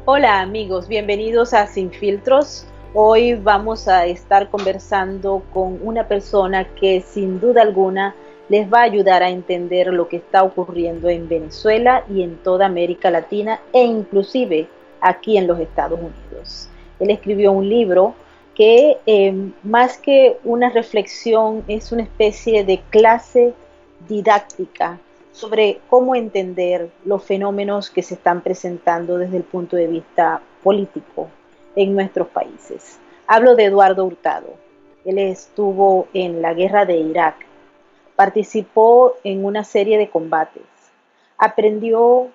Hola amigos, bienvenidos a Sin Filtros. Hoy vamos a estar conversando con una persona que sin duda alguna les va a ayudar a entender lo que está ocurriendo en Venezuela y en toda América Latina e inclusive aquí en los Estados Unidos. Él escribió un libro que más que una reflexión es una especie de clase didáctica sobre cómo entender los fenómenos que se están presentando desde el punto de vista político en nuestros países. Hablo de Eduardo Hurtado. Él estuvo en la guerra de Irak, participó en una serie de combates, aprendió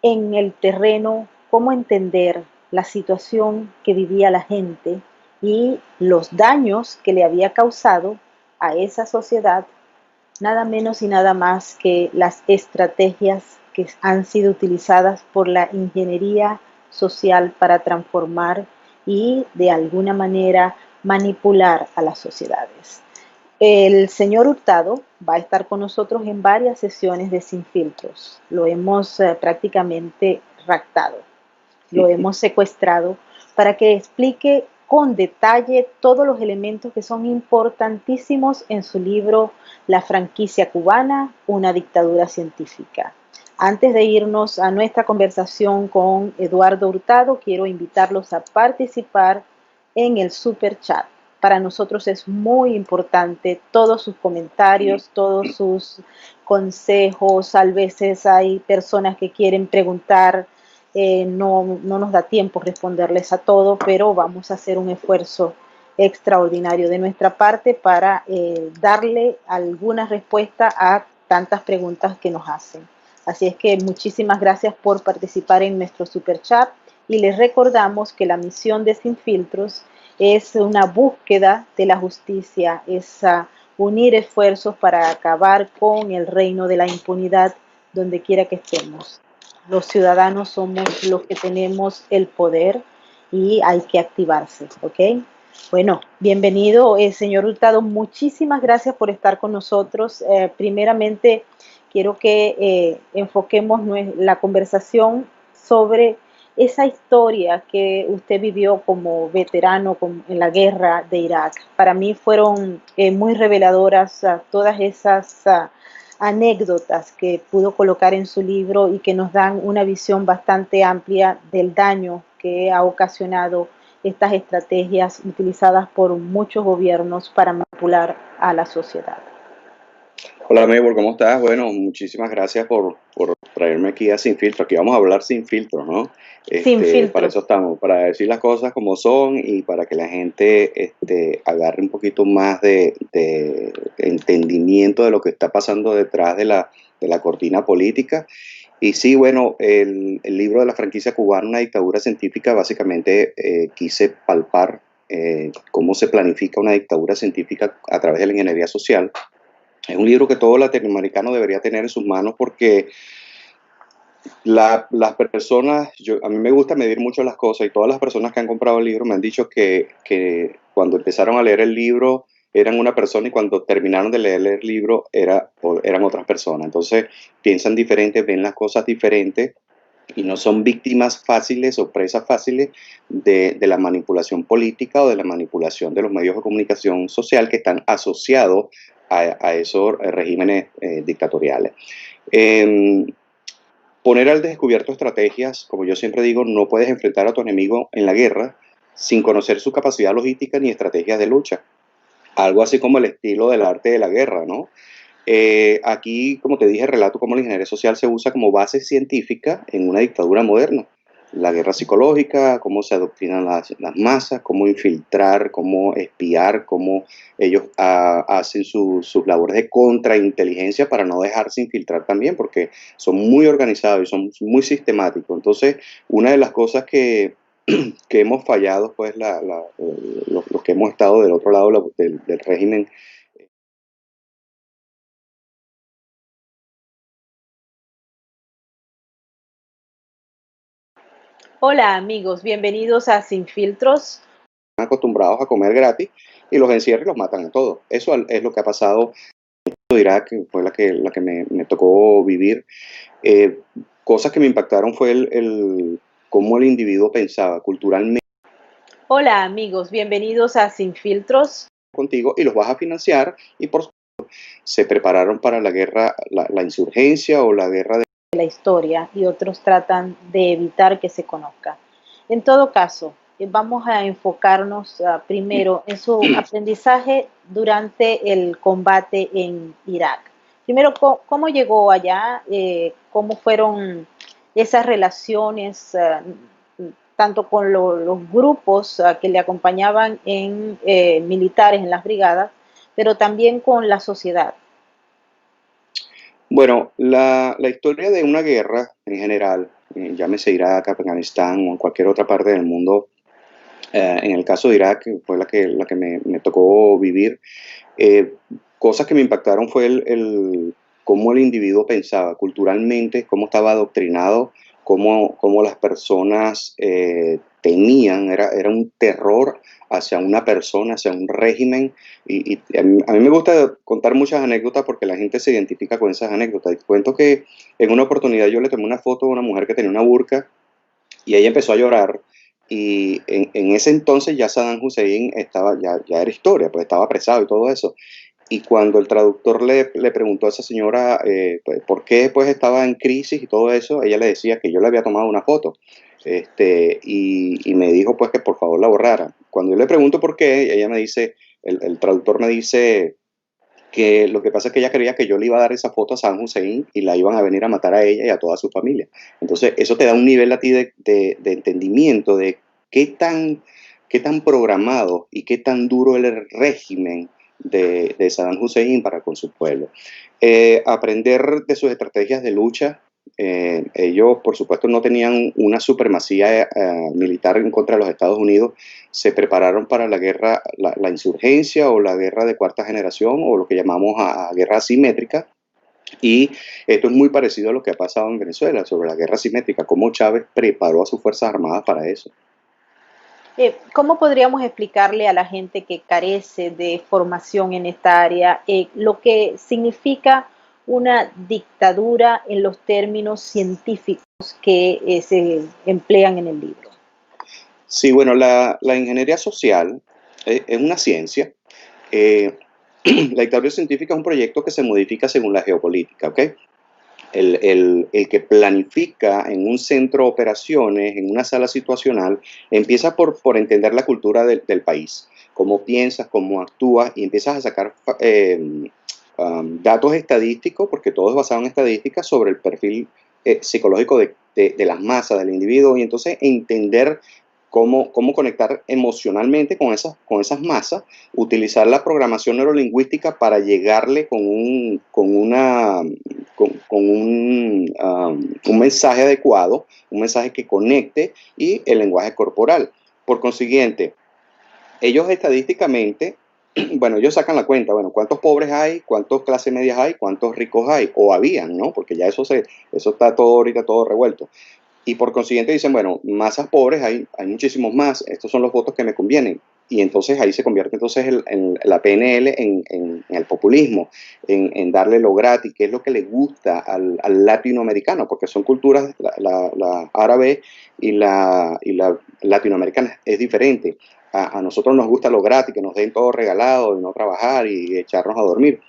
en el terreno cómo entender la situación que vivía la gente y los daños que le había causado a esa sociedad, nada menos y nada más que las estrategias que han sido utilizadas por la ingeniería social para transformar y de alguna manera manipular a las sociedades. El señor Hurtado va a estar con nosotros en varias sesiones de Sin Filtros. Lo hemos prácticamente raptado, lo hemos secuestrado para que explique con detalle todos los elementos que son importantísimos en su libro La franquicia cubana, una dictadura científica. Antes de irnos a nuestra conversación con Eduardo Hurtado, quiero invitarlos a participar en el super chat. Para nosotros es muy importante todos sus comentarios, todos sus consejos. A veces hay personas que quieren preguntar, no nos da tiempo responderles a todo, pero vamos a hacer un esfuerzo extraordinario de nuestra parte para darle alguna respuesta a tantas preguntas que nos hacen. Así es que muchísimas gracias por participar en nuestro super chat y les recordamos que la misión de Sin Filtros es una búsqueda de la justicia, es unir esfuerzos para acabar con el reino de la impunidad donde quiera que estemos. Los ciudadanos somos los que tenemos el poder y hay que activarse, ¿ok? Bueno, bienvenido, señor Hurtado. Muchísimas gracias por estar con nosotros. Primeramente, quiero que enfoquemos la conversación sobre esa historia que usted vivió como veterano en la guerra de Irak. Para mí fueron muy reveladoras todas esas anécdotas que pudo colocar en su libro y que nos dan una visión bastante amplia del daño que ha ocasionado estas estrategias utilizadas por muchos gobiernos para manipular a la sociedad. Hola, Mabel, ¿cómo estás? Bueno, muchísimas gracias por traerme aquí a Sin Filtro. Aquí vamos a hablar sin filtros, ¿no? Sin Para eso filtros. estamos, para decir las cosas como son y para que la gente agarre un poquito más de entendimiento de lo que está pasando detrás de la cortina política. Y sí, bueno, el libro de la franquicia cubana, una dictadura científica, básicamente quise palpar cómo se planifica una dictadura científica a través de la ingeniería social. Es un libro que todo latinoamericano debería tener en sus manos porque las personas, a mí me gusta medir mucho las cosas y todas las personas que han comprado el libro me han dicho que cuando empezaron a leer el libro eran una persona y cuando terminaron de leer el libro eran otras personas. Entonces piensan diferente, ven las cosas diferentes y no son víctimas fáciles o presas fáciles de la manipulación política o de la manipulación de los medios de comunicación social que están asociados a esos regímenes dictatoriales. Eh, Poner al descubierto estrategias, como yo siempre digo, no puedes enfrentar a tu enemigo en la guerra sin conocer su capacidad logística ni estrategias de lucha. Algo así como el estilo del arte de la guerra, ¿no? Aquí, como te dije, relato cómo la ingeniería social se usa como base científica en una dictadura moderna. La guerra psicológica, cómo se adoctrinan las masas, cómo infiltrar, cómo espiar, cómo ellos hacen sus labores de contrainteligencia para no dejarse infiltrar también, porque son muy organizados y son muy sistemáticos. Entonces, una de las cosas que hemos fallado, pues los que hemos estado del otro lado del régimen. Hola amigos, bienvenidos a Sin Filtros. Acostumbrados a comer gratis y los encierran y los matan a todos. Eso es lo que ha pasado en Irak, que fue la que me tocó vivir. Eh, Cosas que me impactaron fue cómo el individuo pensaba culturalmente Hola amigos, bienvenidos a Sin Filtros. contigo y los vas a financiar y por se prepararon para la guerra, la insurgencia o la guerra de... La historia y otros tratan de evitar que se conozca. En todo caso, vamos a enfocarnos primero en su aprendizaje durante el combate en Irak. Primero, ¿cómo llegó allá? ¿Cómo fueron esas relaciones, tanto con los grupos que le acompañaban en militares en las brigadas, pero también con la sociedad? Bueno, la historia de una guerra en general, llámese Irak, Afganistán o en cualquier otra parte del mundo, en el caso de Irak, que fue la que me tocó vivir, eh, cosas que me impactaron fue cómo el individuo pensaba culturalmente, cómo estaba adoctrinado, cómo las personas temían, era un terror hacia una persona, hacia un régimen. Y a mí me gusta contar muchas anécdotas porque la gente se identifica con esas anécdotas. Y cuento que en una oportunidad yo le tomé una foto a una mujer que tenía una burka y ella empezó a llorar. Y en ese entonces ya Saddam Hussein ya era historia, pues estaba apresado y todo eso. Y cuando el traductor le preguntó a esa señora pues, por qué pues, estaba en crisis y todo eso, ella le decía que yo le había tomado una foto. Y me dijo pues que por favor la borrara. Cuando yo le pregunto por qué, ella me dice, el traductor me dice que lo que pasa es que ella creía que yo le iba a dar esa foto a Saddam Hussein y la iban a venir a matar a ella y a toda su familia. Entonces, eso te da un nivel a ti de entendimiento de qué tan programado y qué tan duro el régimen de Saddam Hussein para con su pueblo. Aprender de sus estrategias de lucha. Ellos, por supuesto, no tenían una supremacía militar en contra de los Estados Unidos. Se prepararon para la guerra, la insurgencia o la guerra de cuarta generación o lo que llamamos a guerra asimétrica. Y esto es muy parecido a lo que ha pasado en Venezuela sobre la guerra asimétrica, cómo Chávez preparó a sus Fuerzas Armadas para eso. ¿Cómo podríamos explicarle a la gente que carece de formación en esta área lo que significa una dictadura en los términos científicos que se emplean en el libro? Sí, bueno, la ingeniería social es una ciencia. Eh, la dictadura científica es un proyecto que se modifica según la geopolítica, ¿ok? El que planifica en un centro de operaciones, en una sala situacional, empieza por entender la cultura del país, cómo piensas, cómo actúas, y empiezas a sacar datos estadísticos, porque todo es basado en estadísticas, sobre el perfil psicológico de las masas, del individuo, y entonces entender cómo conectar emocionalmente con esas masas, utilizar la programación neurolingüística para llegarle con un mensaje adecuado, un mensaje que conecte, y el lenguaje corporal. Por consiguiente, ellos estadísticamente, bueno, ellos sacan la cuenta, bueno, cuántos pobres hay, cuántos clases medias hay, cuántos ricos hay, o habían, ¿no? Porque ya eso está todo ahorita todo revuelto. Y por consiguiente dicen, bueno, masas pobres hay muchísimos más, estos son los votos que me convienen. Y entonces ahí se convierte entonces la PNL en el populismo, en darle lo gratis, que es lo que le gusta al latinoamericano, porque son culturas, la árabe y la latinoamericana es diferente. A nosotros nos gusta lo gratis, que nos den todo regalado, y no trabajar y echarnos a dormir.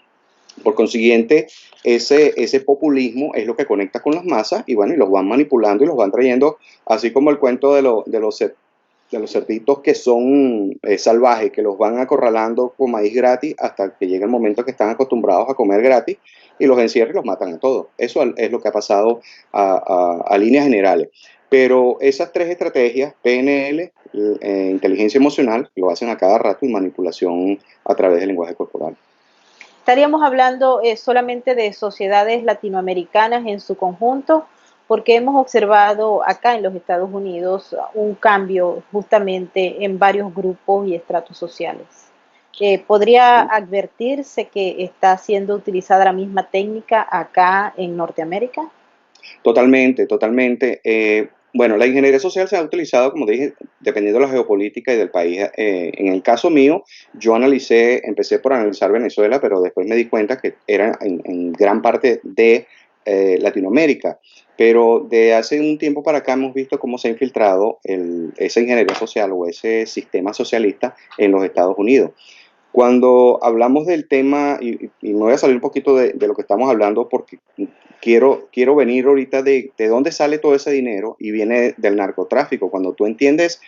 Por consiguiente, ese populismo es lo que conecta con las masas y bueno, y los van manipulando y los van trayendo, así como el cuento de los cerditos que son salvajes, que los van acorralando con maíz gratis hasta que llega el momento que están acostumbrados a comer gratis y los encierran y los matan a todos. Eso es lo que ha pasado a líneas generales. Pero esas tres estrategias, PNL, inteligencia emocional, lo hacen a cada rato, y manipulación a través del lenguaje corporal. Estaríamos hablando solamente de sociedades latinoamericanas en su conjunto, porque hemos observado acá en los Estados Unidos un cambio justamente en varios grupos y estratos sociales. ¿Podría advertirse que está siendo utilizada la misma técnica acá en Norteamérica? Totalmente, totalmente. Bueno, la ingeniería social se ha utilizado, como dije, dependiendo de la geopolítica y del país. En el caso mío, yo empecé por analizar Venezuela, pero después me di cuenta que era en gran parte de Latinoamérica. Pero de hace un tiempo para acá hemos visto cómo se ha infiltrado esa ingeniería social o ese sistema socialista en los Estados Unidos. Cuando hablamos del tema, y me voy a salir un poquito de lo que estamos hablando porque quiero venir ahorita de dónde sale todo ese dinero y viene del narcotráfico. Cuando tú entiendes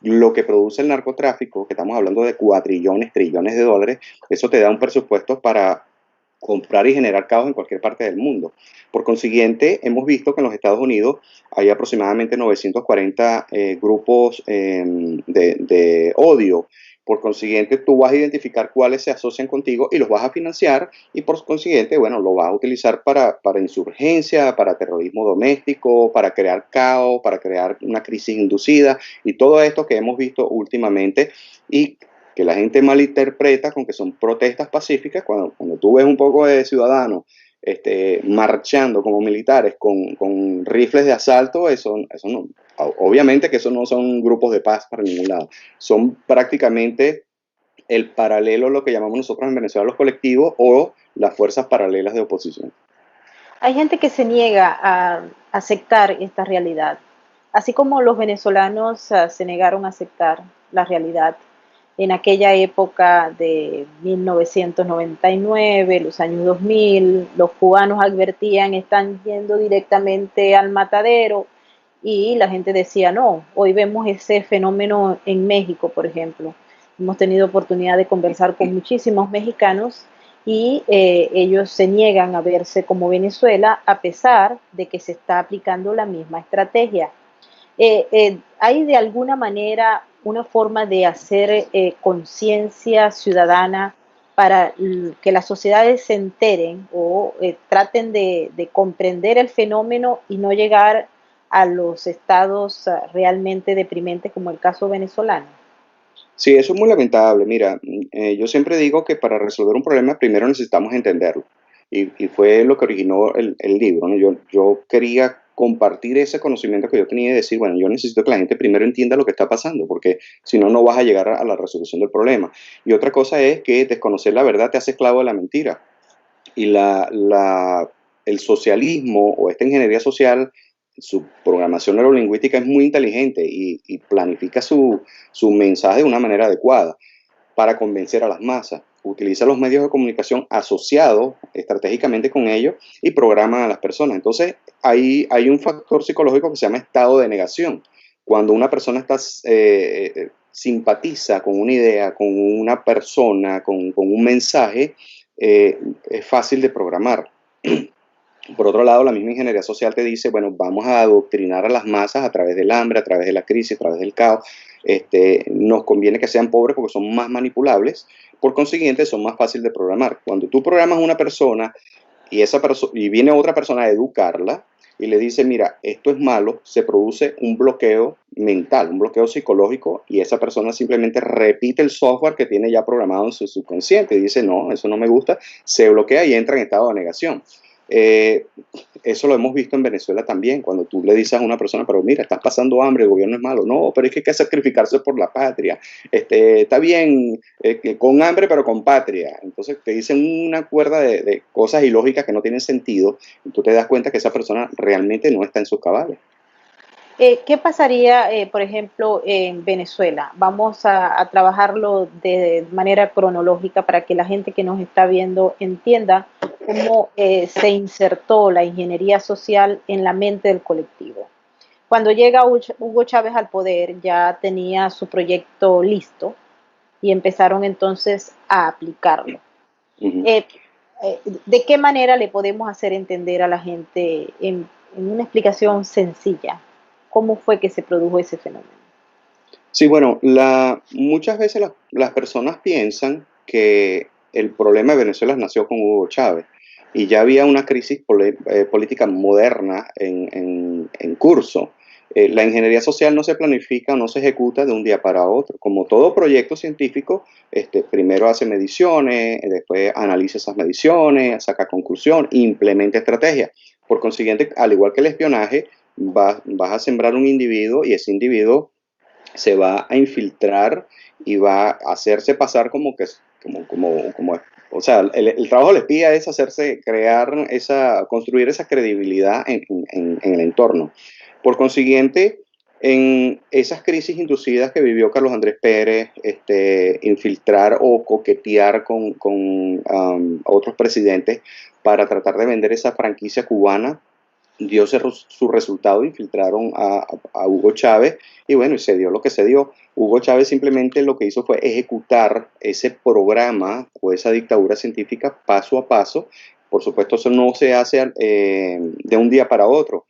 lo que produce el narcotráfico, que estamos hablando de cuatrillones, trillones de dólares, eso te da un presupuesto para comprar y generar caos en cualquier parte del mundo. Por consiguiente, hemos visto que en los Estados Unidos hay aproximadamente 940 grupos de odio. Por consiguiente, tú vas a identificar cuáles se asocian contigo y los vas a financiar y por consiguiente, bueno, lo vas a utilizar para insurgencia, para terrorismo doméstico, para crear caos, para crear una crisis inducida y todo esto que hemos visto últimamente y que la gente malinterpreta con que son protestas pacíficas, cuando tú ves un poco de ciudadanos marchando como militares con rifles de asalto, eso no, obviamente que eso no son grupos de paz para ningún lado, son prácticamente el paralelo, lo que llamamos nosotros en Venezuela los colectivos o las fuerzas paralelas de oposición. Hay gente que se niega a aceptar esta realidad, así como los venezolanos se negaron a aceptar la realidad en aquella época de 1999, los años 2000, los cubanos advertían, están yendo directamente al matadero y la gente decía, no, hoy vemos ese fenómeno en México, por ejemplo. Hemos tenido oportunidad de conversar con muchísimos mexicanos y ellos se niegan a verse como Venezuela a pesar de que se está aplicando la misma estrategia. ¿Hay de alguna manera una forma de hacer conciencia ciudadana para que las sociedades se enteren o traten de comprender el fenómeno y no llegar a los estados realmente deprimentes como el caso venezolano? Sí, eso es muy lamentable. Mira, yo siempre digo que para resolver un problema primero necesitamos entenderlo. Y fue lo que originó el libro, ¿no? Yo quería compartir ese conocimiento que yo tenía y decir, bueno, yo necesito que la gente primero entienda lo que está pasando, porque si no, no vas a llegar a la resolución del problema. Y otra cosa es que desconocer la verdad te hace esclavo de la mentira. Y el socialismo o esta ingeniería social, su programación neurolingüística es muy inteligente y planifica su mensaje de una manera adecuada para convencer a las masas. Utiliza los medios de comunicación asociados estratégicamente con ellos y programa a las personas. Entonces, hay un factor psicológico que se llama estado de negación. Cuando una persona simpatiza con una idea, con una persona, con un mensaje, es fácil de programar. Por otro lado, la misma ingeniería social te dice, bueno, vamos a adoctrinar a las masas a través del hambre, a través de la crisis, a través del caos. Nos conviene que sean pobres porque son más manipulables, por consiguiente son más fáciles de programar. Cuando tú programas a una persona y viene otra persona a educarla y le dice, mira, esto es malo, se produce un bloqueo mental, un bloqueo psicológico y esa persona simplemente repite el software que tiene ya programado en su subconsciente y dice, no, eso no me gusta, se bloquea y entra en estado de negación. Eh, Eso lo hemos visto en Venezuela también, cuando tú le dices a una persona, pero mira, estás pasando hambre, el gobierno es malo. No, pero es que hay que sacrificarse por la patria. Está bien, con hambre, pero con patria. Entonces te dicen una cuerda de cosas ilógicas que no tienen sentido y tú te das cuenta que esa persona realmente no está en sus cabales. ¿Qué pasaría, por ejemplo, en Venezuela? Vamos a trabajarlo de manera cronológica para que la gente que nos está viendo entienda cómo se insertó la ingeniería social en la mente del colectivo. Cuando llega Hugo Chávez al poder, ya tenía su proyecto listo y empezaron entonces a aplicarlo. Uh -huh. Eh, ¿De qué manera le podemos hacer entender a la gente en una explicación sencilla cómo fue que se produjo ese fenómeno? Sí, bueno, muchas veces las personas piensan que el problema de Venezuela nació con Hugo Chávez y ya había una crisis política moderna en curso. La ingeniería social no se planifica, no se ejecuta de un día para otro. Como todo proyecto científico, primero hace mediciones, después analiza esas mediciones, saca conclusión, implementa estrategias. Por consiguiente, al igual que el espionaje, vas a sembrar un individuo y ese individuo se va a infiltrar y va a hacerse pasar como O sea, el trabajo del espía es construir esa credibilidad en el entorno. Por consiguiente, en esas crisis inducidas que vivió Carlos Andrés Pérez, infiltrar o coquetear con otros presidentes para tratar de vender esa franquicia cubana, dio su resultado, infiltraron a Hugo Chávez y bueno, y se dio lo que se dio. Hugo Chávez simplemente lo que hizo fue ejecutar ese programa o esa dictadura científica paso a paso. Por supuesto, eso no se hace de un día para otro.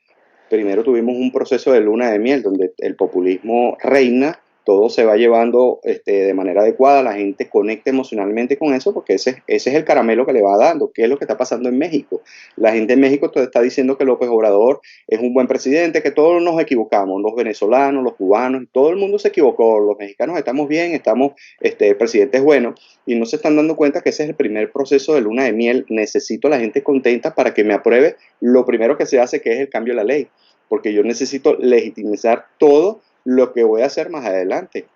Primero tuvimos un proceso de luna de miel donde el populismo reina, todo se va llevando de manera adecuada, la gente conecta emocionalmente con eso porque ese es el caramelo que le va dando. ¿Qué es lo que está pasando en México? La gente en México te está diciendo que López Obrador es un buen presidente, que todos nos equivocamos, los venezolanos, los cubanos, todo el mundo se equivocó, los mexicanos estamos bien, el presidente es bueno, y no se están dando cuenta que ese es el primer proceso de luna de miel. Necesito a la gente contenta para que me apruebe lo primero que se hace, que es el cambio de la ley, porque yo necesito legitimizar todo lo que voy a hacer más adelante,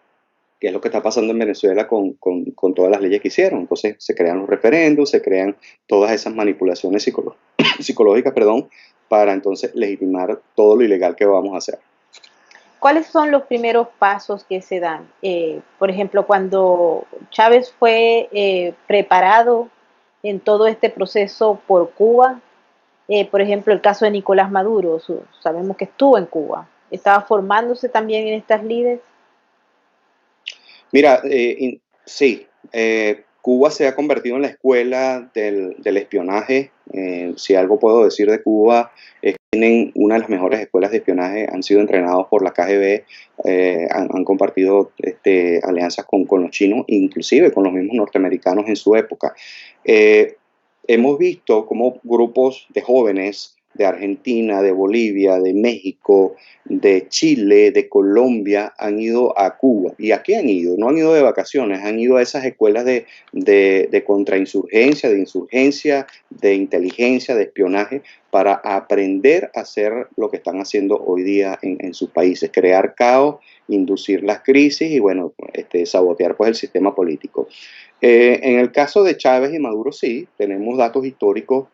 que es lo que está pasando en Venezuela con todas las leyes que hicieron. Entonces se crean los referendos, se crean todas esas manipulaciones psicológicas, perdón, para entonces legitimar todo lo ilegal que vamos a hacer. ¿Cuáles son los primeros pasos que se dan? Por ejemplo, cuando Chávez fue preparado en todo este proceso por Cuba, por ejemplo, el caso de Nicolás Maduro, sabemos que estuvo en Cuba, estaba formándose también en estas líderes. Mira, sí, Cuba se ha convertido en la escuela del espionaje. Si algo puedo decir de Cuba, es que tienen una de las mejores escuelas de espionaje, han sido entrenados por la KGB, han compartido alianzas con los chinos, inclusive con los mismos norteamericanos en su época. Eh, Hemos visto cómo grupos de jóvenes de Argentina, de Bolivia, de México, de Chile, de Colombia, han ido a Cuba. ¿Y a qué han ido? No han ido de vacaciones, han ido a esas escuelas de contrainsurgencia, de insurgencia, de inteligencia, de espionaje, para aprender a hacer lo que están haciendo hoy día en sus países, crear caos, inducir las crisis y, bueno, sabotear pues el sistema político. En el caso de Chávez y Maduro, sí, tenemos datos históricos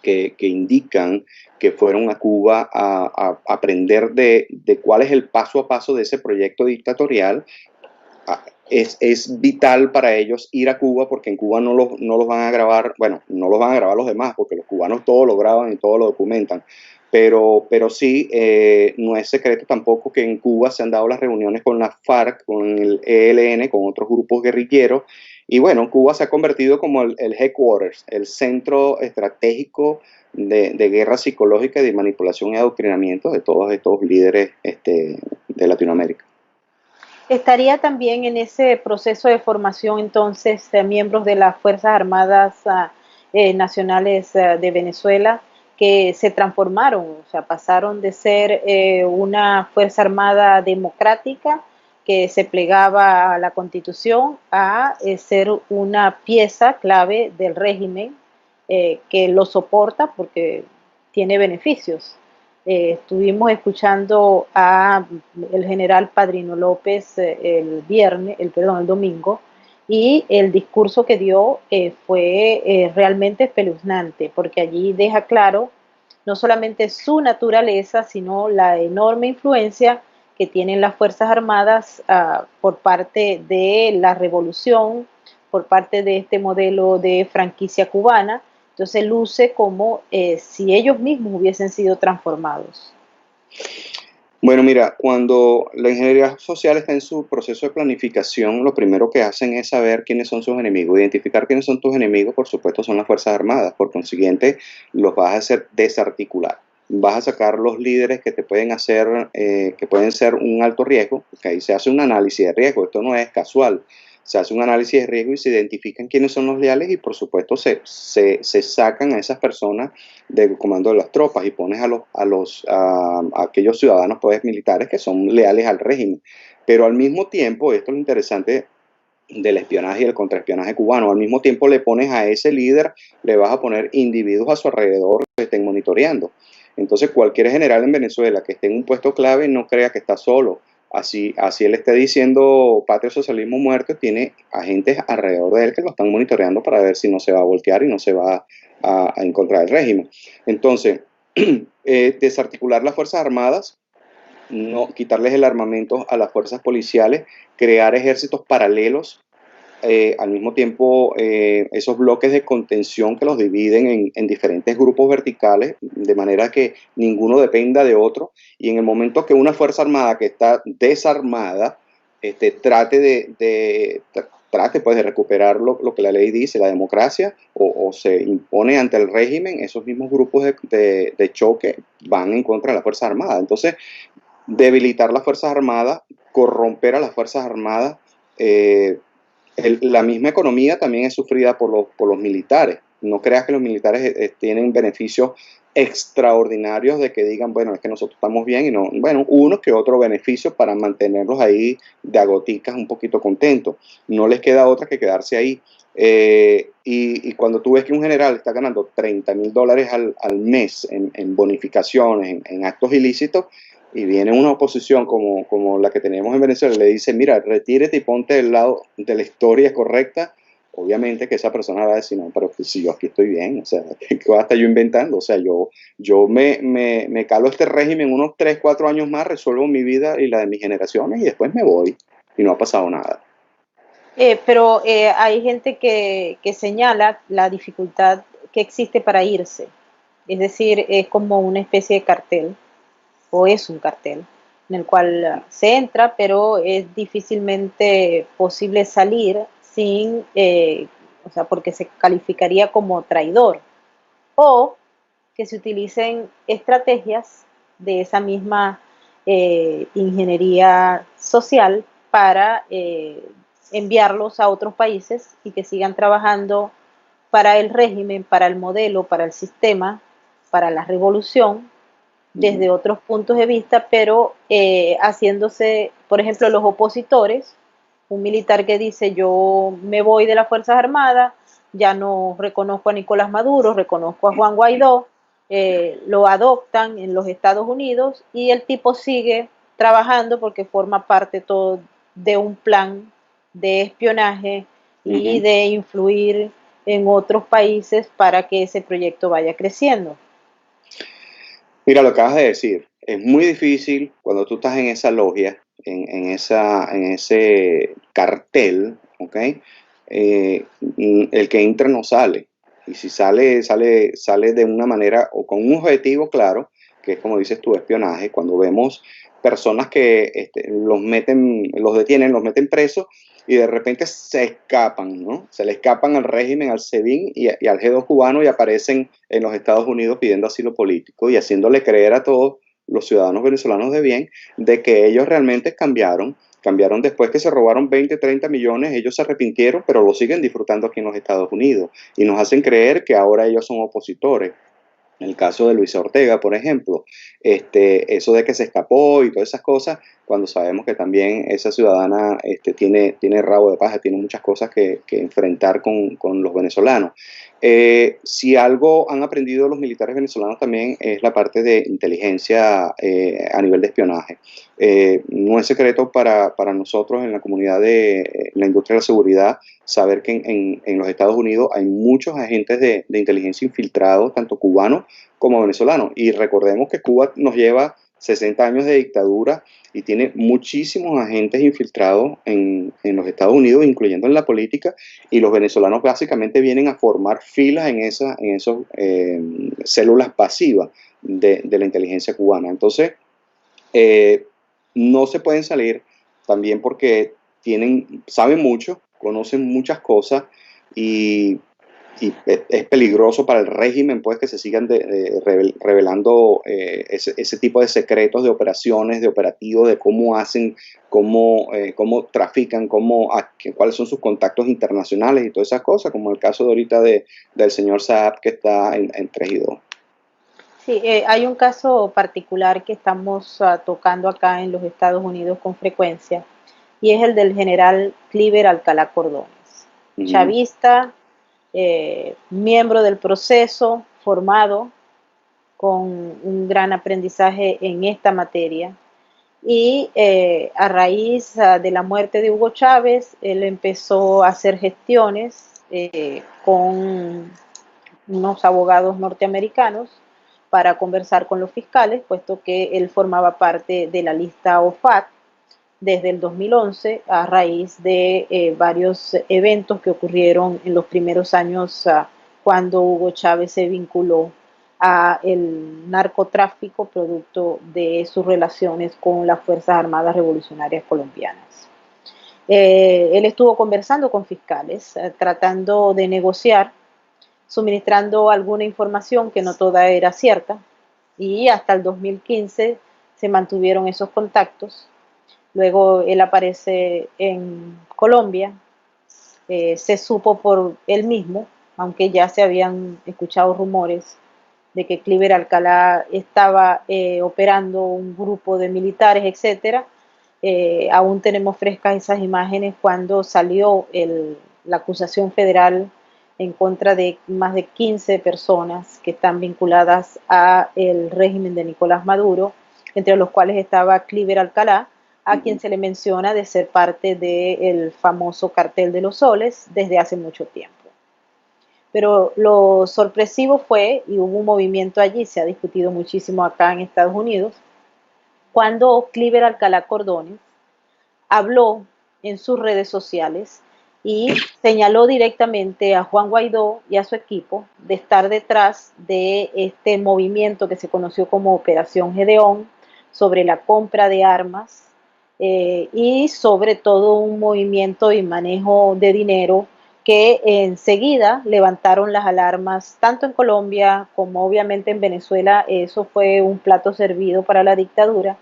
que indican que fueron a Cuba a aprender de cuál es el paso a paso de ese proyecto dictatorial. Es vital para ellos ir a Cuba porque en Cuba no los van a grabar, bueno, no los van a grabar los demás porque los cubanos todo lo graban y todo lo documentan. Pero sí, no es secreto tampoco que en Cuba se han dado las reuniones con la FARC, con el ELN, con otros grupos guerrilleros. Y bueno, Cuba se ha convertido como el headquarters, el centro estratégico de guerra psicológica y de manipulación y adoctrinamiento de todos estos líderes de Latinoamérica. Estaría también en ese proceso de formación entonces miembros de las Fuerzas Armadas Nacionales de Venezuela que se transformaron, o sea, pasaron de ser una Fuerza Armada democrática que se plegaba a la Constitución a ser una pieza clave del régimen que lo soporta porque tiene beneficios. Estuvimos escuchando a el general Padrino López el domingo, y el discurso que dio fue realmente espeluznante, porque allí deja claro no solamente su naturaleza, sino la enorme influencia que tienen las Fuerzas Armadas por parte de la revolución, por parte de este modelo de franquicia cubana. Entonces luce como si ellos mismos hubiesen sido transformados. Bueno, mira, cuando la ingeniería social está en su proceso de planificación, lo primero que hacen es saber quiénes son sus enemigos. Identificar quiénes son tus enemigos, por supuesto, son las Fuerzas Armadas. Por consiguiente, los vas a hacer desarticular. Vas a sacar los líderes que te pueden hacer, que pueden ser un alto riesgo, porque ahí se hace un análisis de riesgo. Esto no es casual. Se hace un análisis de riesgo y se identifican quiénes son los leales y por supuesto se sacan a esas personas del comando de las tropas y pones a aquellos ciudadanos pues, militares que son leales al régimen. Pero al mismo tiempo, esto es lo interesante del espionaje y el contraespionaje cubano, al mismo tiempo le pones a ese líder, le vas a poner individuos a su alrededor que estén monitoreando. Entonces cualquier general en Venezuela que esté en un puesto clave no crea que está solo. así él esté diciendo patria socialismo muerto, tiene agentes alrededor de él que lo están monitoreando para ver si no se va a voltear y no se va a encontrar el régimen. Entonces, desarticular las Fuerzas Armadas, no quitarles el armamento a las fuerzas policiales, crear ejércitos paralelos, al mismo tiempo esos bloques de contención que los dividen en diferentes grupos verticales, de manera que ninguno dependa de otro, y en el momento que una Fuerza Armada que está desarmada trate pues de recuperar lo que la ley dice, la democracia, o se impone ante el régimen, esos mismos grupos de choque van en contra de la Fuerza Armada. Entonces, debilitar las Fuerzas Armadas, corromper a las Fuerzas Armadas, la misma economía también es sufrida por los militares. No creas que los militares tienen beneficios extraordinarios de que digan, bueno, es que nosotros estamos bien, y no, bueno, uno que otro beneficio para mantenerlos ahí de a goticas un poquito contentos. No les queda otra que quedarse ahí. Y cuando tú ves que un general está ganando $30,000 al mes en bonificaciones, en actos ilícitos, y viene una oposición como la que tenemos en Venezuela y le dice, mira, retírate y ponte del lado de la historia correcta, obviamente que esa persona va a decir, no, pero pues, si yo aquí estoy bien, o sea, ¿qué voy a estar yo inventando? O sea, yo me calo este régimen unos 3 4 años más, resuelvo mi vida y la de mis generaciones y después me voy y no ha pasado nada. Pero hay gente que señala la dificultad que existe para irse. Es decir, es como una especie de cartel, o es un cartel, en el cual se entra, pero es difícilmente posible salir sin, o sea, porque se calificaría como traidor, o que se utilicen estrategias de esa misma ingeniería social para enviarlos a otros países y que sigan trabajando para el régimen, para el modelo, para el sistema, para la revolución, desde otros puntos de vista, pero haciéndose, por ejemplo, los opositores, un militar que dice yo me voy de las Fuerzas Armadas, ya no reconozco a Nicolás Maduro, reconozco a Juan Guaidó, lo adoptan en los Estados Unidos y el tipo sigue trabajando porque forma parte todo de un plan de espionaje y Ujú. de influir en otros países para que ese proyecto vaya creciendo. Mira, lo acabas de decir, es muy difícil cuando tú estás en esa logia, en ese cartel, ¿ok? El que entra no sale. Y si sale de una manera o con un objetivo claro, que es como dices tú, espionaje, cuando vemos personas que los detienen, los meten presos y de repente se escapan, ¿no? Se le escapan al régimen, al SEBIN y al G2 cubano y aparecen en los Estados Unidos pidiendo asilo político y haciéndole creer a todos los ciudadanos venezolanos de bien de que ellos realmente cambiaron después que se robaron 20, 30 millones, ellos se arrepintieron, pero lo siguen disfrutando aquí en los Estados Unidos y nos hacen creer que ahora ellos son opositores. En el caso de Luisa Ortega, por ejemplo, eso de que se escapó y todas esas cosas, cuando sabemos que también esa ciudadana tiene rabo de paja, tiene muchas cosas que enfrentar con los venezolanos. Si algo han aprendido los militares venezolanos también es la parte de inteligencia a nivel de espionaje. No es secreto para nosotros en la comunidad de la industria de la seguridad saber que en los Estados Unidos hay muchos agentes de inteligencia infiltrados, tanto cubanos como venezolanos. Y recordemos que Cuba nos lleva 60 años de dictadura y tiene muchísimos agentes infiltrados en los Estados Unidos, incluyendo en la política, y los venezolanos básicamente vienen a formar filas en esas células pasivas de la inteligencia cubana. Entonces, eh, no se pueden salir también porque saben mucho, conocen muchas cosas y, es peligroso para el régimen pues que se sigan revelando ese tipo de secretos de operaciones, de operativos, de cómo hacen, cómo trafican, cuáles son sus contactos internacionales y todas esas cosas, como el caso de ahorita del señor Saab que está en 3 y 2. Sí, hay un caso particular que estamos tocando acá en los Estados Unidos con frecuencia y es el del general Cliver Alcalá Cordones, Ujú, chavista, miembro del proceso, formado con un gran aprendizaje en esta materia y a raíz de la muerte de Hugo Chávez, él empezó a hacer gestiones con unos abogados norteamericanos para conversar con los fiscales, puesto que él formaba parte de la lista OFAC desde el 2011 a raíz de varios eventos que ocurrieron en los primeros años cuando Hugo Chávez se vinculó a el narcotráfico producto de sus relaciones con las Fuerzas Armadas Revolucionarias Colombianas. Él estuvo conversando con fiscales, tratando de negociar, suministrando alguna información que no toda era cierta, y hasta el 2015 se mantuvieron esos contactos. Luego él aparece en Colombia, se supo por él mismo, aunque ya se habían escuchado rumores de que Cliver Alcalá estaba operando un grupo de militares, etcétera. Aún tenemos frescas esas imágenes cuando salió la acusación federal en contra de más de 15 personas que están vinculadas a el régimen de Nicolás Maduro, entre los cuales estaba Cliver Alcalá, a quien se le menciona de ser parte del famoso cartel de los soles desde hace mucho tiempo. Pero lo sorpresivo fue, y hubo un movimiento allí, se ha discutido muchísimo acá en Estados Unidos, cuando Cliver Alcalá Cordones habló en sus redes sociales y señaló directamente a Juan Guaidó y a su equipo de estar detrás de este movimiento que se conoció como Operación Gedeón, sobre la compra de armas y sobre todo un movimiento y manejo de dinero que enseguida levantaron las alarmas tanto en Colombia como obviamente en Venezuela. Eso fue un plato servido para la dictadura,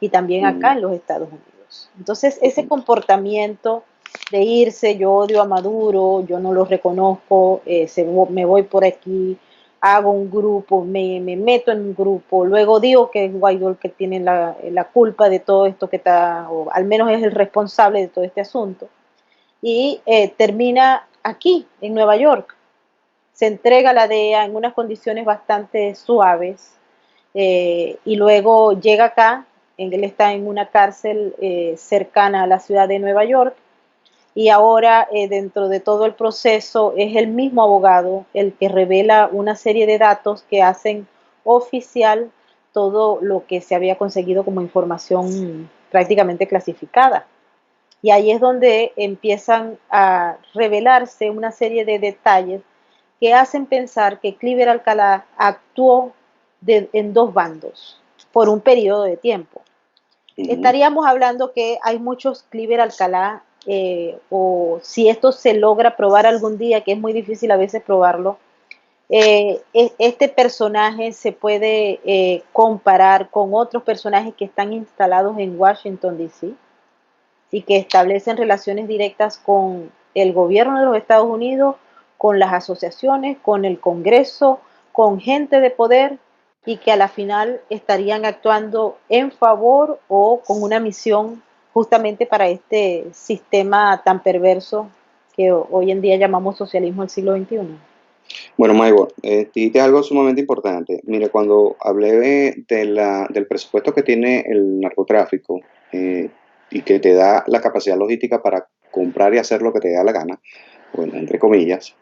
y también acá en los Estados Unidos. Entonces, ese comportamiento de irse, yo odio a Maduro, yo no lo reconozco, me voy por aquí, hago un grupo, me meto en un grupo, luego digo que es Guaidó el que tiene la culpa de todo esto que está, o al menos es el responsable de todo este asunto, y termina aquí, en Nueva York. Se entrega a la DEA en unas condiciones bastante suaves, y luego llega acá. Él está en una cárcel cercana a la ciudad de Nueva York, y ahora dentro de todo el proceso es el mismo abogado el que revela una serie de datos que hacen oficial todo lo que se había conseguido como información prácticamente clasificada. Y ahí es donde empiezan a revelarse una serie de detalles que hacen pensar que Cliver Alcalá actuó en dos bandos por un periodo de tiempo. Estaríamos hablando que hay muchos Cliver Alcalá, o si esto se logra probar algún día, que es muy difícil a veces probarlo, este personaje se puede comparar con otros personajes que están instalados en Washington, D.C., y que establecen relaciones directas con el gobierno de los Estados Unidos, con las asociaciones, con el Congreso, con gente de poder, y que a la final estarían actuando en favor o con una misión justamente para este sistema tan perverso que hoy en día llamamos socialismo del siglo XXI. Bueno, Maigo, dijiste algo sumamente importante. Mire, cuando hablé del presupuesto que tiene el narcotráfico y que te da la capacidad logística para comprar y hacer lo que te da la gana, bueno, entre comillas,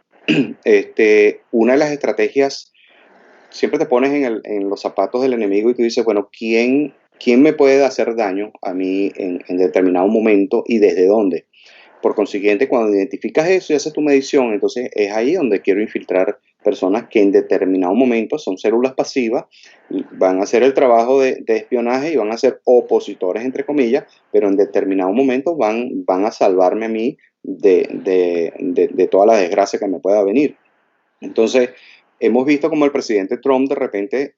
una de las estrategias, siempre te pones en los zapatos del enemigo y tú dices, bueno, ¿quién me puede hacer daño a mí en determinado momento y desde dónde? Por consiguiente, cuando identificas eso y haces tu medición, entonces es ahí donde quiero infiltrar personas que en determinado momento son células pasivas, van a hacer el trabajo de espionaje y van a ser opositores, entre comillas, pero en determinado momento van a salvarme a mí de toda la desgracia que me pueda venir. Entonces, hemos visto como el presidente Trump de repente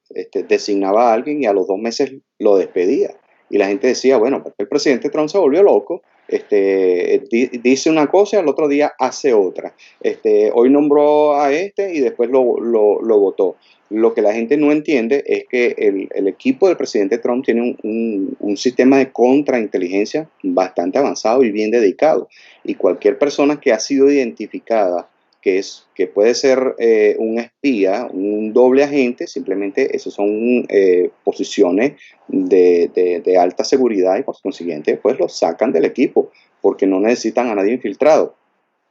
designaba a alguien y a los 2 meses lo despedía. Y la gente decía, bueno, el presidente Trump se volvió loco, dice una cosa y al otro día hace otra. Hoy nombró a y después lo votó. Lo que la gente no entiende es que el equipo del presidente Trump tiene un sistema de contrainteligencia bastante avanzado y bien dedicado. Y cualquier persona que ha sido identificada que puede ser un espía, un doble agente, simplemente esas son posiciones de alta seguridad y por consiguiente pues los sacan del equipo porque no necesitan a nadie infiltrado.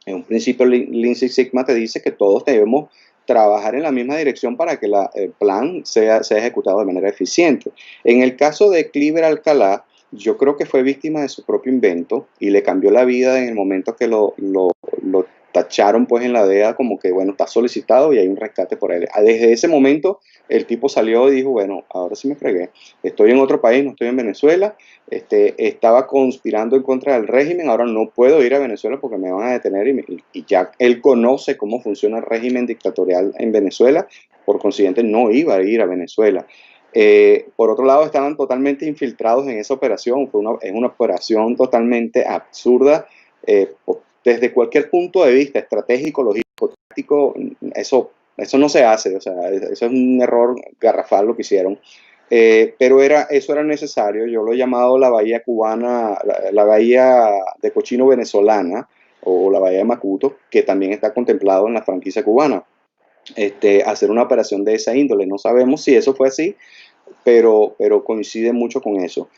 En un principio Lean Six Sigma te dice que todos debemos trabajar en la misma dirección para que el plan sea ejecutado de manera eficiente. En el caso de Cliver Alcalá, yo creo que fue víctima de su propio invento y le cambió la vida en el momento que lo tacharon pues en la DEA como que bueno, está solicitado y hay un rescate por él. Desde ese momento el tipo salió y dijo, bueno, ahora sí me fregué, estoy en otro país, no estoy en Venezuela, estaba conspirando en contra del régimen, ahora no puedo ir a Venezuela porque me van a detener y ya él conoce cómo funciona el régimen dictatorial en Venezuela, por consiguiente no iba a ir a Venezuela. Por otro lado, estaban totalmente infiltrados en esa operación, es una operación totalmente absurda, desde cualquier punto de vista estratégico, logístico, táctico, eso no se hace, o sea, eso es un error garrafal lo que hicieron. Pero eso era necesario, yo lo he llamado la bahía cubana, la bahía de cochino venezolana, o la bahía de Macuto, que también está contemplado en la franquicia cubana. Hacer una operación de esa índole, no sabemos si eso fue así, pero coincide mucho con eso.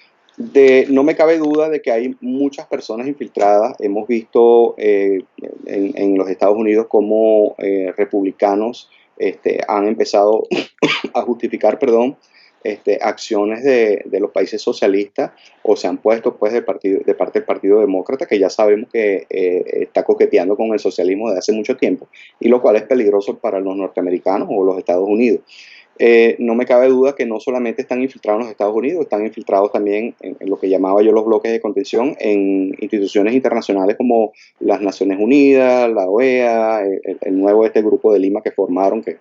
No me cabe duda de que hay muchas personas infiltradas. Hemos visto en los Estados Unidos cómo republicanos han empezado a justificar, perdón, acciones de los países socialistas o se han puesto pues de parte del Partido Demócrata, que ya sabemos que está coqueteando con el socialismo desde hace mucho tiempo, y lo cual es peligroso para los norteamericanos o los Estados Unidos. No me cabe duda que no solamente están infiltrados en los Estados Unidos, están infiltrados también en lo que llamaba yo los bloques de contención en instituciones internacionales como las Naciones Unidas, la OEA, el nuevo grupo de Lima que formaron, que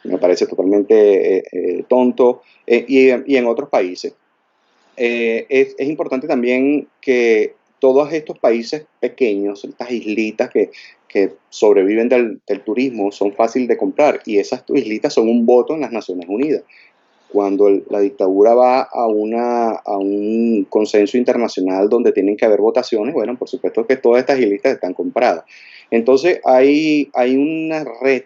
me parece totalmente tonto, y en otros países. Es importante también que todos estos países pequeños, estas islitas que sobreviven del turismo, son fáciles de comprar y esas islitas son un voto en las Naciones Unidas. Cuando la dictadura va a un consenso internacional donde tienen que haber votaciones, bueno, por supuesto que todas estas islitas están compradas. Entonces hay una red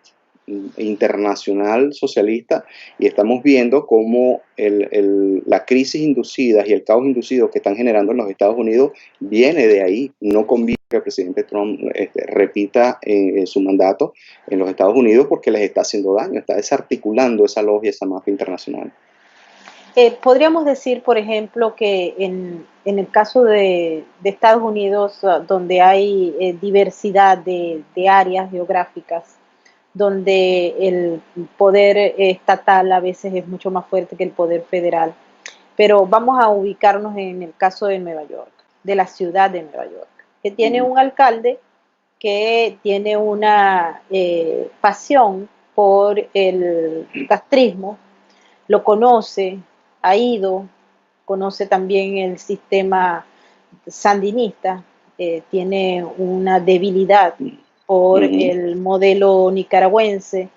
internacional socialista y estamos viendo cómo la crisis inducida y el caos inducido que están generando en los Estados Unidos viene de ahí. No conviene que el presidente Trump repita su mandato en los Estados Unidos porque les está haciendo daño, está desarticulando esa logia, esa mafia internacional. Podríamos decir, por ejemplo, que en el caso de Estados Unidos, donde hay diversidad de áreas geográficas, donde el poder estatal a veces es mucho más fuerte que el poder federal. Pero vamos a ubicarnos en el caso de Nueva York, de la ciudad de Nueva York, que tiene un alcalde que tiene una pasión por el castrismo, lo conoce, ha ido, conoce también el sistema sandinista, tiene una debilidad por el modelo nicaragüense,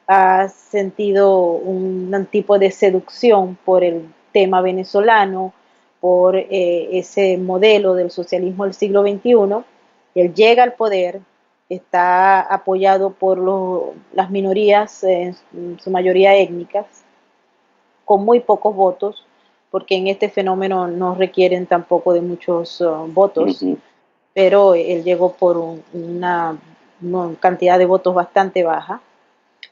ha sentido un tipo de seducción por el tema venezolano, por ese modelo del socialismo del siglo XXI. Él llega al poder, está apoyado por las minorías, en su mayoría étnicas, con muy pocos votos, porque en este fenómeno no requieren tampoco de muchos votos, pero él llegó por una cantidad de votos bastante baja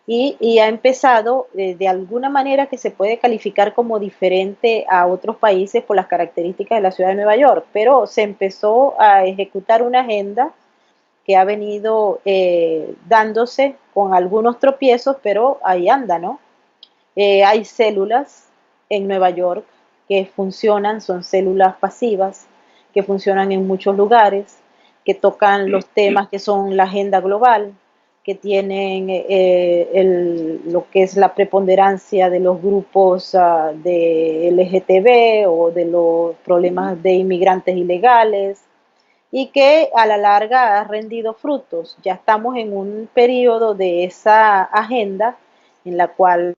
y ha empezado de alguna manera que se puede calificar como diferente a otros países por las características de la ciudad de Nueva York, pero se empezó a ejecutar una agenda que ha venido dándose con algunos tropiezos, pero ahí anda, ¿no? Hay células en Nueva York que funcionan, son células pasivas, que funcionan en muchos lugares, que tocan los temas que son la agenda global, que tienen lo que es la preponderancia de los grupos de LGTB o de los problemas de inmigrantes ilegales, y que a la larga ha rendido frutos. Ya estamos en un periodo de esa agenda en la cual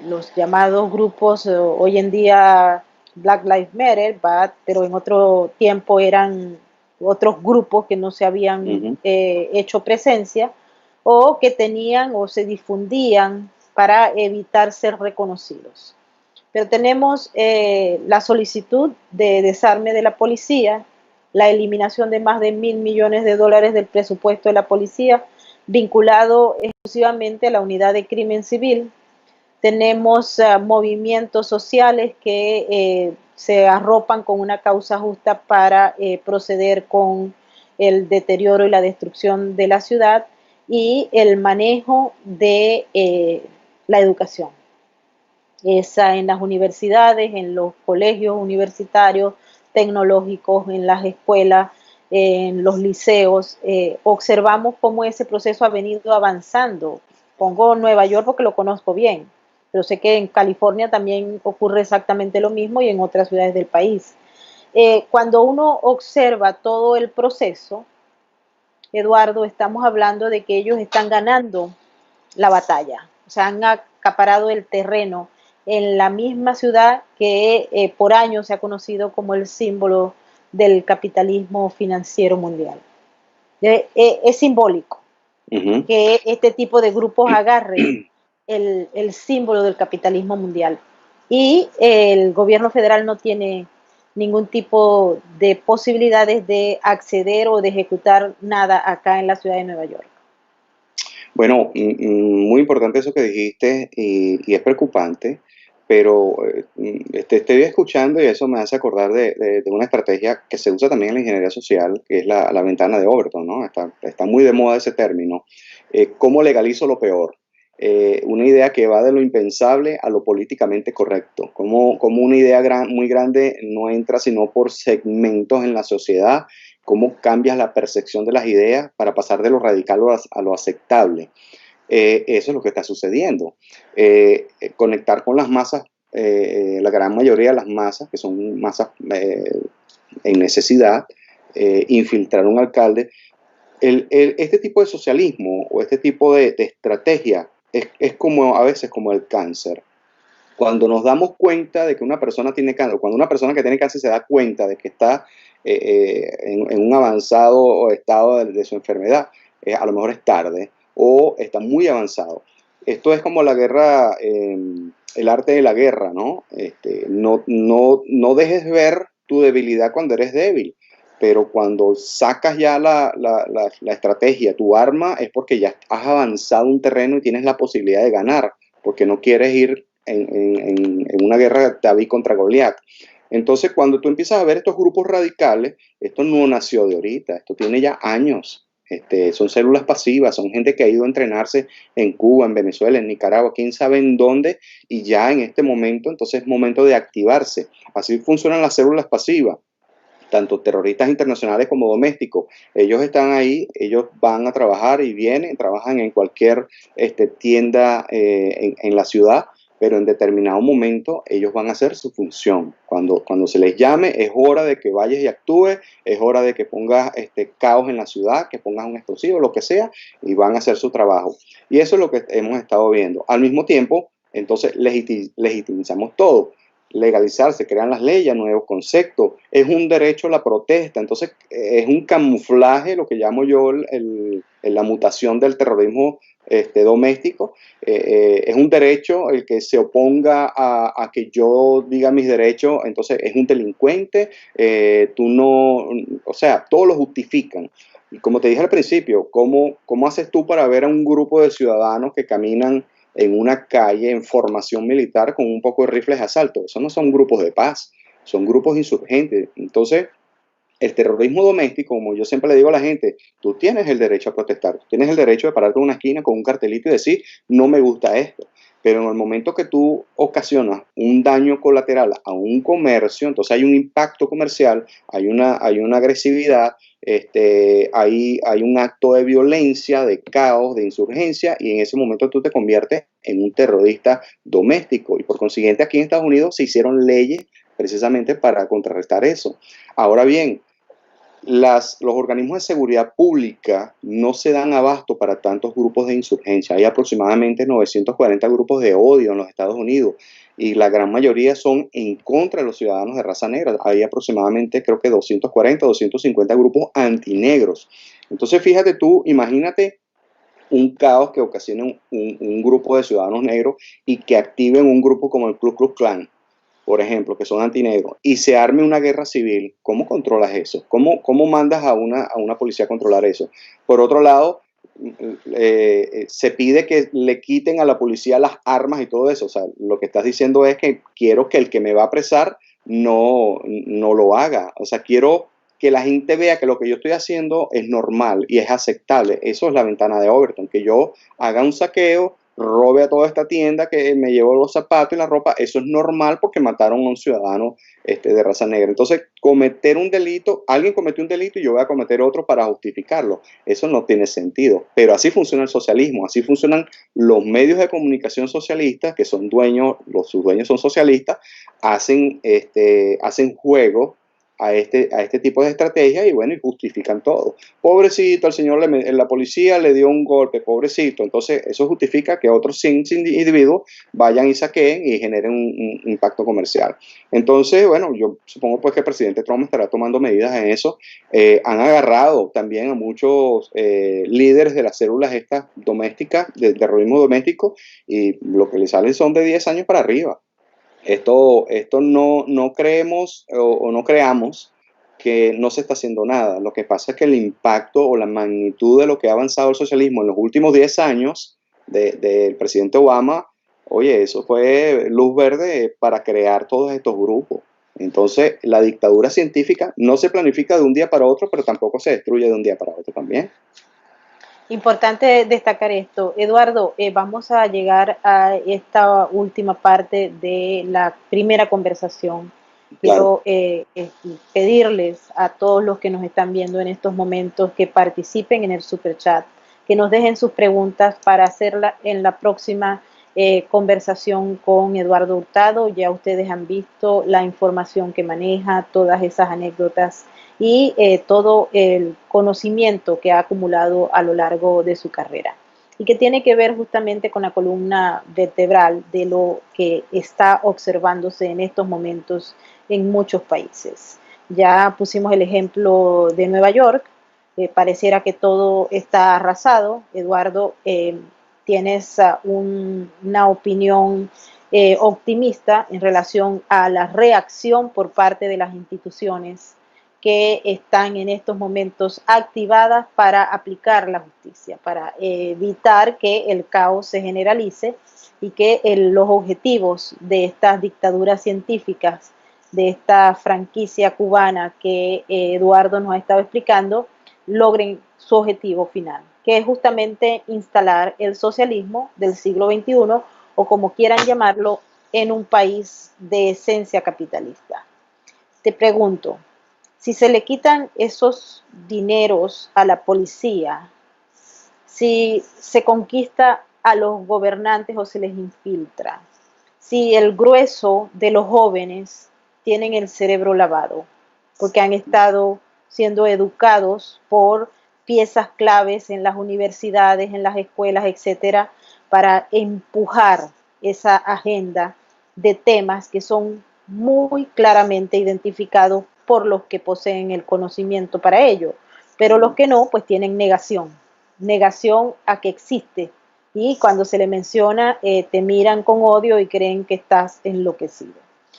los llamados grupos hoy en día Black Lives Matter, pero en otro tiempo eran otros grupos que no se habían hecho presencia o que tenían o se difundían para evitar ser reconocidos. Pero tenemos la solicitud de desarme de la policía, la eliminación de más de $1.000 millones del presupuesto de la policía, vinculado exclusivamente a la unidad de crimen civil. Tenemos movimientos sociales que se arropan con una causa justa para proceder con el deterioro y la destrucción de la ciudad y el manejo de la educación. Esa en las universidades, en los colegios universitarios, tecnológicos, en las escuelas, en los liceos. Observamos cómo ese proceso ha venido avanzando. Pongo Nueva York porque lo conozco bien, pero sé que en California también ocurre exactamente lo mismo y en otras ciudades del país. Cuando uno observa todo el proceso, Eduardo, estamos hablando de que ellos están ganando la batalla, o sea, han acaparado el terreno en la misma ciudad que por años se ha conocido como el símbolo del capitalismo financiero mundial. Es simbólico que este tipo de grupos agarren el símbolo del capitalismo mundial. Y el gobierno federal no tiene ningún tipo de posibilidades de acceder o de ejecutar nada acá en la ciudad de Nueva York. Bueno, muy importante eso que dijiste y es preocupante, pero te estoy escuchando y eso me hace acordar de una estrategia que se usa también en la ingeniería social, que es la ventana de Overton, ¿no? Está muy de moda ese término. ¿Cómo legalizo lo peor? Una idea que va de lo impensable a lo políticamente correcto. Como una idea muy grande no entra sino por segmentos en la sociedad, cómo cambias la percepción de las ideas para pasar de lo radical a lo aceptable. Eso es lo que está sucediendo. Conectar con las masas, la gran mayoría de las masas, que son masas en necesidad, infiltrar un alcalde. Este tipo de socialismo o este tipo de estrategia es como a veces como el cáncer. Cuando nos damos cuenta de que una persona tiene cáncer, cuando una persona que tiene cáncer se da cuenta de que está en un avanzado estado de su enfermedad, a lo mejor es tarde o está muy avanzado. Esto es como la guerra, el arte de la guerra, ¿no? No dejes ver tu debilidad cuando eres débil, pero cuando sacas ya la estrategia, tu arma, es porque ya has avanzado un terreno y tienes la posibilidad de ganar, porque no quieres ir en una guerra de David contra Goliat. Entonces, cuando tú empiezas a ver estos grupos radicales, esto no nació de ahorita, esto tiene ya años. Son células pasivas, son gente que ha ido a entrenarse en Cuba, en Venezuela, en Nicaragua, quién sabe en dónde, y ya en este momento, entonces es momento de activarse. Así funcionan las células pasivas, tanto terroristas internacionales como domésticos. Ellos están ahí, ellos van a trabajar y vienen, trabajan en cualquier tienda en la ciudad, pero en determinado momento ellos van a hacer su función. Cuando se les llame, es hora de que vayas y actúes, es hora de que pongas caos en la ciudad, que pongas un explosivo, lo que sea, y van a hacer su trabajo. Y eso es lo que hemos estado viendo. Al mismo tiempo, entonces legitimizamos todo. Legalizar, se crean las leyes, nuevos conceptos, es un derecho a la protesta, entonces es un camuflaje, lo que llamo yo la mutación del terrorismo doméstico, es un derecho el que se oponga a que yo diga mis derechos, entonces es un delincuente, tú no, o sea, todos lo justifican. Y como te dije al principio, ¿cómo haces tú para ver a un grupo de ciudadanos que caminan en una calle en formación militar con un poco de rifles de asalto? Esos no son grupos de paz, son grupos insurgentes. Entonces, el terrorismo doméstico, como yo siempre le digo a la gente, tú tienes el derecho a protestar, tú tienes el derecho de pararte en una esquina con un cartelito y decir, no me gusta esto. Pero en el momento que tú ocasionas un daño colateral a un comercio, entonces hay un impacto comercial, hay una agresividad, hay un acto de violencia, de caos, de insurgencia, y en ese momento tú te conviertes en un terrorista doméstico. Y por consiguiente aquí en Estados Unidos se hicieron leyes precisamente para contrarrestar eso. Ahora bien, los organismos de seguridad pública no se dan abasto para tantos grupos de insurgencia. Hay aproximadamente 940 grupos de odio en los Estados Unidos. y la gran mayoría son en contra de los ciudadanos de raza negra. Hay aproximadamente, creo que 240, 250 grupos antinegros. Entonces, fíjate tú, imagínate un caos que ocasione un grupo de ciudadanos negros y que activen un grupo como el Ku Klux Klan, por ejemplo, que son antinegros, y se arme una guerra civil. ¿Cómo controlas eso? ¿Cómo mandas a una policía a controlar eso? Por otro lado, se pide que le quiten a la policía las armas y todo eso. O sea, lo que estás diciendo es que quiero que el que me va a apresar no lo haga. O sea, quiero que la gente vea que lo que yo estoy haciendo es normal y es aceptable. Eso es la ventana de Overton, que yo haga un saqueo, robe a toda esta tienda, que me llevo los zapatos y la ropa. Eso es normal porque mataron a un ciudadano de raza negra. Entonces, cometer un delito, alguien cometió un delito y yo voy a cometer otro para justificarlo. Eso no tiene sentido. Pero así funciona el socialismo, así funcionan los medios de comunicación socialistas, que son dueños, sus dueños son socialistas, hacen juego a este tipo de estrategias y bueno, y justifican todo. Pobrecito, el señor, la policía le dio un golpe, pobrecito. Entonces, eso justifica que otros 100 individuos vayan y saqueen y generen un impacto comercial. Entonces, bueno, yo supongo pues que el presidente Trump estará tomando medidas en eso. Han agarrado también a muchos líderes de las células estas domésticas, del terrorismo doméstico, y lo que les salen son de 10 años para arriba. Esto no creemos o no creamos que no se está haciendo nada. Lo que pasa es que el impacto o la magnitud de lo que ha avanzado el socialismo en los últimos 10 años del presidente Obama, oye, eso fue luz verde para crear todos estos grupos. Entonces, la dictadura científica no se planifica de un día para otro, pero tampoco se destruye de un día para otro también. Importante destacar esto. Eduardo, vamos a llegar a esta última parte de la primera conversación. Claro. Quiero pedirles a todos los que nos están viendo en estos momentos que participen en el super chat, que nos dejen sus preguntas para hacerla en la próxima conversación con Eduardo Hurtado. Ya ustedes han visto la información que maneja, todas esas anécdotas y todo el conocimiento que ha acumulado a lo largo de su carrera y que tiene que ver justamente con la columna vertebral de lo que está observándose en estos momentos en muchos países. Ya pusimos el ejemplo de Nueva York, pareciera que todo está arrasado. Eduardo, tienes una opinión optimista en relación a la reacción por parte de las instituciones que están en estos momentos activadas para aplicar la justicia, para evitar que el caos se generalice y que los objetivos de estas dictaduras científicas, de esta franquicia cubana que Eduardo nos ha estado explicando, logren su objetivo final, que es justamente instalar el socialismo del siglo XXI o como quieran llamarlo, en un país de esencia capitalista. Te pregunto, si se le quitan esos dineros a la policía, si se conquista a los gobernantes o se les infiltra, si el grueso de los jóvenes tienen el cerebro lavado, porque han estado siendo educados por piezas claves en las universidades, en las escuelas, etcétera, para empujar esa agenda de temas que son muy claramente identificados por los que poseen el conocimiento para ello, pero los que no, pues tienen negación a que existe, y cuando se le menciona te miran con odio y creen que estás enloquecido.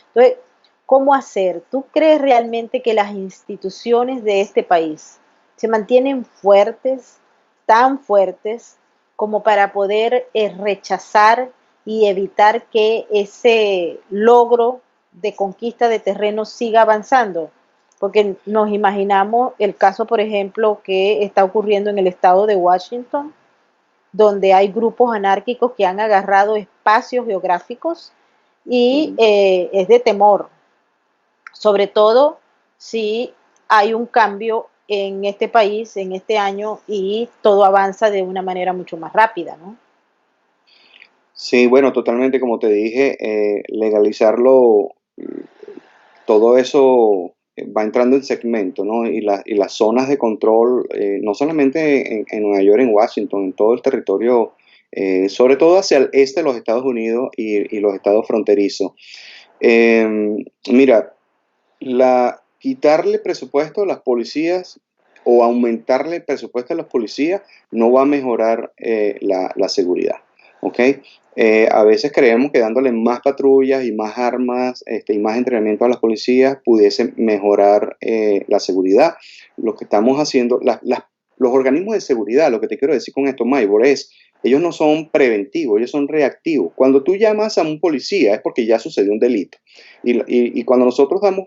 Entonces, ¿cómo hacer? ¿Tú crees realmente que las instituciones de este país se mantienen fuertes, tan fuertes, como para poder rechazar y evitar que ese logro de conquista de terreno siga avanzando? Porque nos imaginamos el caso, por ejemplo, que está ocurriendo en el estado de Washington, donde hay grupos anárquicos que han agarrado espacios geográficos y es de temor, sobre todo si hay un cambio en este país, en este año, y todo avanza de una manera mucho más rápida, ¿no? Sí, bueno, totalmente, como te dije, legalizarlo, todo eso va entrando en segmento, ¿no? Y las zonas de control, no solamente en Nueva York, en Washington, en todo el territorio sobre todo hacia el este de los Estados Unidos y los estados fronterizos. Mira, quitarle presupuesto a las policías o aumentarle el presupuesto a las policías no va a mejorar la seguridad, ¿ok? A veces creemos que dándole más patrullas y más armas y más entrenamiento a las policías pudiese mejorar la seguridad. Lo que estamos haciendo, los organismos de seguridad, lo que te quiero decir con esto, Maybor, es ellos no son preventivos, ellos son reactivos. Cuando tú llamas a un policía es porque ya sucedió un delito. Y cuando nosotros damos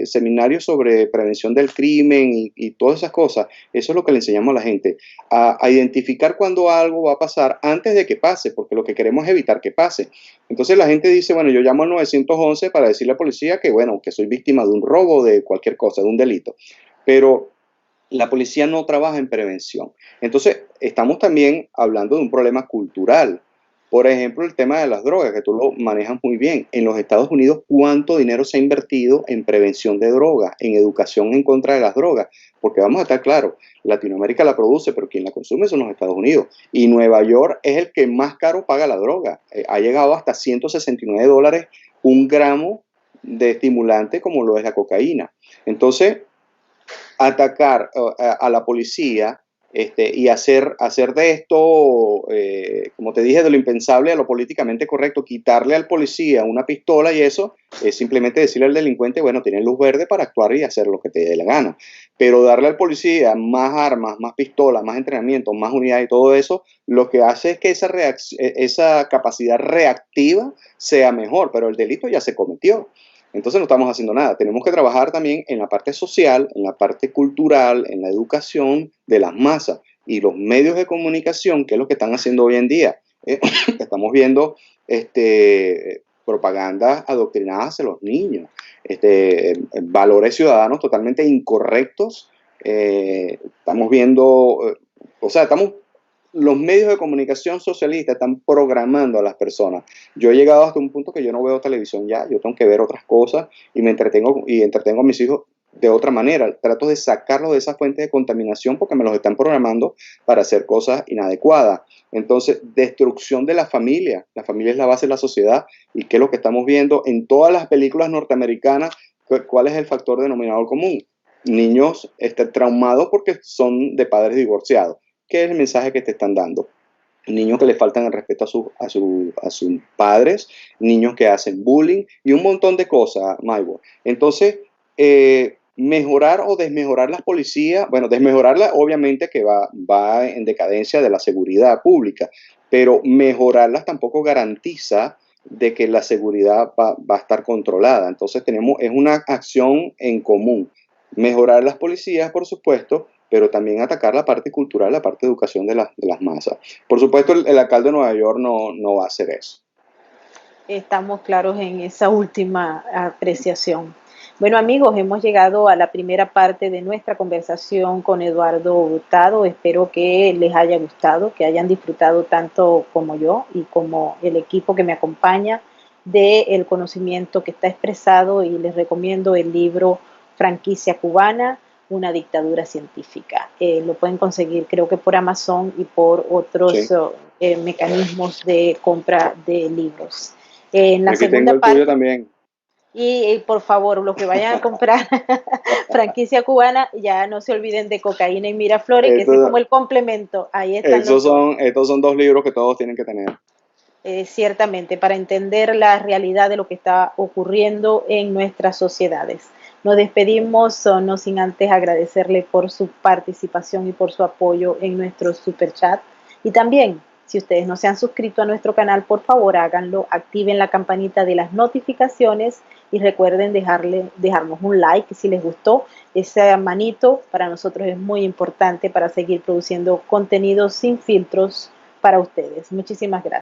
seminarios sobre prevención del crimen y todas esas cosas, eso es lo que le enseñamos a la gente, a identificar cuando algo va a pasar antes de que pase, porque lo que queremos es evitar que pase. Entonces la gente dice, bueno, yo llamo al 911 para decirle a la policía que, bueno, que soy víctima de un robo, de cualquier cosa, de un delito. Pero la policía no trabaja en prevención. Entonces, estamos también hablando de un problema cultural. Por ejemplo, el tema de las drogas, que tú lo manejas muy bien. En los Estados Unidos, ¿cuánto dinero se ha invertido en prevención de drogas, en educación en contra de las drogas? Porque vamos a estar claros, Latinoamérica la produce, pero quien la consume son los Estados Unidos. Y Nueva York es el que más caro paga la droga. Ha llegado hasta $169 un gramo de estimulante como lo es la cocaína. Entonces, atacar a la policía y hacer de esto, como te dije, de lo impensable a lo políticamente correcto, quitarle al policía una pistola y eso es simplemente decirle al delincuente, bueno, tienes luz verde para actuar y hacer lo que te dé la gana. Pero darle al policía más armas, más pistolas, más entrenamiento, más unidades y todo eso, lo que hace es que esa capacidad reactiva sea mejor, pero el delito ya se cometió. Entonces no estamos haciendo nada. Tenemos que trabajar también en la parte social, en la parte cultural, en la educación de las masas y los medios de comunicación, que es lo que están haciendo hoy en día. Estamos viendo propaganda adoctrinadas hacia los niños, valores ciudadanos totalmente incorrectos. Estamos viendo, los medios de comunicación socialistas están programando a las personas. Yo he llegado hasta un punto que yo no veo televisión ya, yo tengo que ver otras cosas y me entretengo a mis hijos de otra manera. Trato de sacarlos de esa fuente de contaminación porque me los están programando para hacer cosas inadecuadas. Entonces, destrucción de la familia. La familia es la base de la sociedad y qué es lo que estamos viendo en todas las películas norteamericanas. ¿Cuál es el factor denominador común? Niños traumados porque son de padres divorciados. ¿Qué es el mensaje que te están dando? Niños que le faltan el respeto a sus padres, niños que hacen bullying y un montón de cosas, Maybor. Entonces, mejorar o desmejorar las policías, bueno, desmejorarla obviamente que va en decadencia de la seguridad pública, pero mejorarlas tampoco garantiza de que la seguridad va a estar controlada. Entonces es una acción en común. Mejorar las policías, por supuesto, pero también atacar la parte cultural, la parte de educación de las masas. Por supuesto, el alcalde de Nueva York no va a hacer eso. Estamos claros en esa última apreciación. Bueno, amigos, hemos llegado a la primera parte de nuestra conversación con Eduardo Hurtado. Espero que les haya gustado, que hayan disfrutado tanto como yo y como el equipo que me acompaña del conocimiento que está expresado, y les recomiendo el libro Franquicia Cubana, una dictadura científica. Lo pueden conseguir, creo que por Amazon y por otros mecanismos de compra de libros. En la Aquí segunda tengo el parte tuyo también. y por favor, los que vayan a comprar Franquicia Cubana, ya no se olviden de Cocaína y Miraflores, que ese es como el complemento. Ahí están estos son 2 libros que todos tienen que tener. Ciertamente, para entender la realidad de lo que está ocurriendo en nuestras sociedades. Nos despedimos, no sin antes agradecerle por su participación y por su apoyo en nuestro super chat. Y también, si ustedes no se han suscrito a nuestro canal, por favor háganlo, activen la campanita de las notificaciones y recuerden dejarnos un like si les gustó. Esa manito para nosotros es muy importante para seguir produciendo contenidos sin filtros para ustedes. Muchísimas gracias.